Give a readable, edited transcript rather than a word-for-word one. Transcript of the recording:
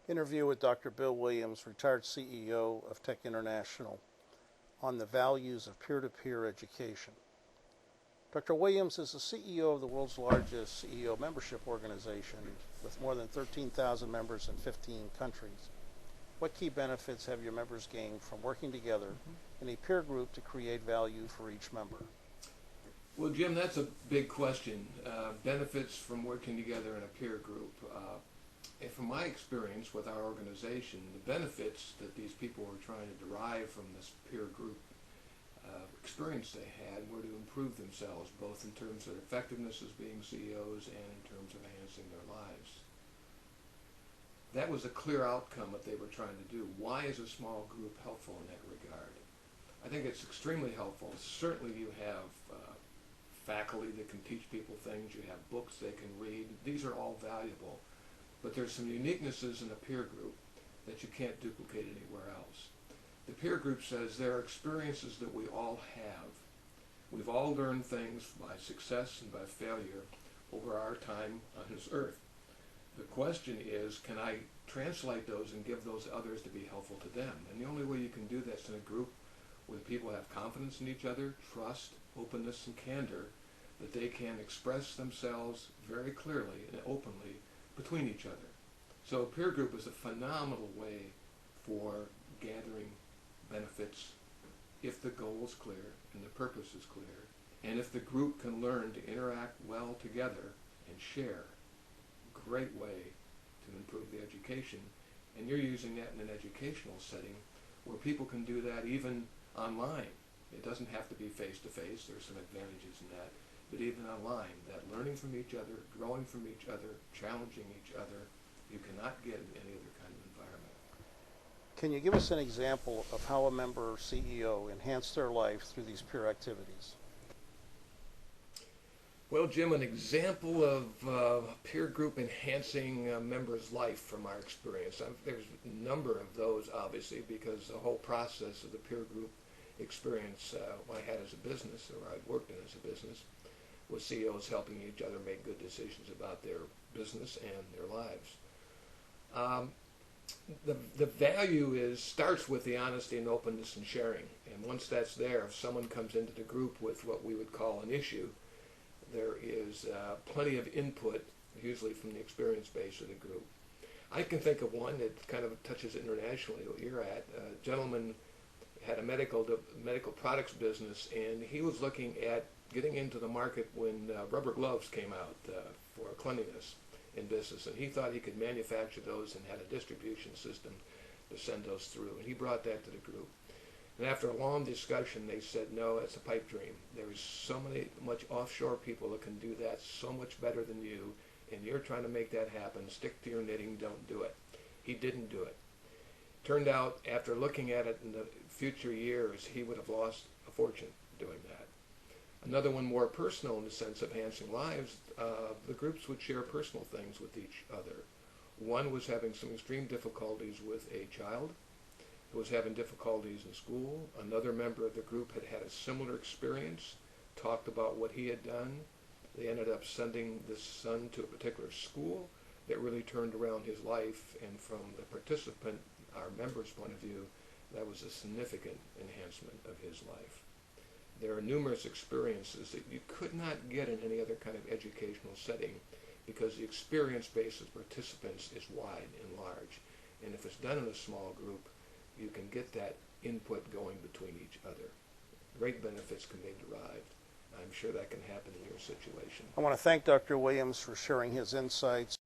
Interview with Dr. Bill Williams, retired CEO of Tech International, on the values of peer-to-peer education. Dr. Williams is the CEO of the world's largest CEO membership organization with more than 13,000 members in 15 countries. What key benefits have your members gained from working together in a peer group to create value for each member? Well, Jim, that's a big question. Benefits from working together in a peer group. And from my experience with our organization, the benefits that these people were trying to derive from this peer group experience they had were to improve themselves, both in terms of their effectiveness as being CEOs and in terms of enhancing their lives. That was a clear outcome that they were trying to do. Why is a small group helpful in that regard? I think it's extremely helpful. Certainly you have faculty that can teach people things. You have books they can read. These are all valuable. But there's some uniquenesses in a peer group that you can't duplicate anywhere else. The peer group says there are experiences that we all have. We've all learned things by success and by failure over our time on this earth. The question is, can I translate those and give those others to be helpful to them? And the only way you can do that is in a group where people have confidence in each other, trust, openness, and candor, that they can express themselves very clearly and openly between each other. So a peer group is a phenomenal way for gathering benefits if the goal is clear and the purpose is clear, and if the group can learn to interact well together and share. Great way to improve the education. And you're using that in an educational setting where people can do that even online. It doesn't have to be face-to-face. There's some advantages in that. But even online, that learning from each other, growing from each other, challenging each other, you cannot get in any other kind of environment. Can you give us an example of how a member or CEO enhanced their life through these peer activities? Well, Jim, an example of a peer group enhancing a member's life from our experience. There's a number of those, obviously, because the whole process of the peer group experience I had as a business, or I'd worked in as a business, was CEOs helping each other make good decisions about their business and their lives. The value starts with the honesty and openness and sharing. And once that's there, if someone comes into the group with what we would call an issue, there is plenty of input, usually from the experience base of the group. I can think of one that kind of touches internationally what you're at. A gentleman had a medical products business, and he was looking at getting into the market when rubber gloves came out for cleanliness in business, and he thought he could manufacture those and had a distribution system to send those through, and he brought that to the group. And after a long discussion, they said, no, it's a pipe dream. There's so much offshore people that can do that so much better than you, and you're trying to make that happen. Stick to your knitting, don't do it. He didn't do it. Turned out, after looking at it in the future years, he would have lost a fortune doing that. Another one more personal in the sense of enhancing lives, the groups would share personal things with each other. One was having some extreme difficulties with a child who was having difficulties in school. Another member of the group had had a similar experience, talked about what he had done. They ended up sending this son to a particular school that really turned around his life, and from the participant, our member's point of view, that was a significant enhancement of his life. There are numerous experiences that you could not get in any other kind of educational setting because the experience base of participants is wide and large. And if it's done in a small group, you can get that input going between each other. Great benefits can be derived. I'm sure that can happen in your situation. I want to thank Dr. Williams for sharing his insights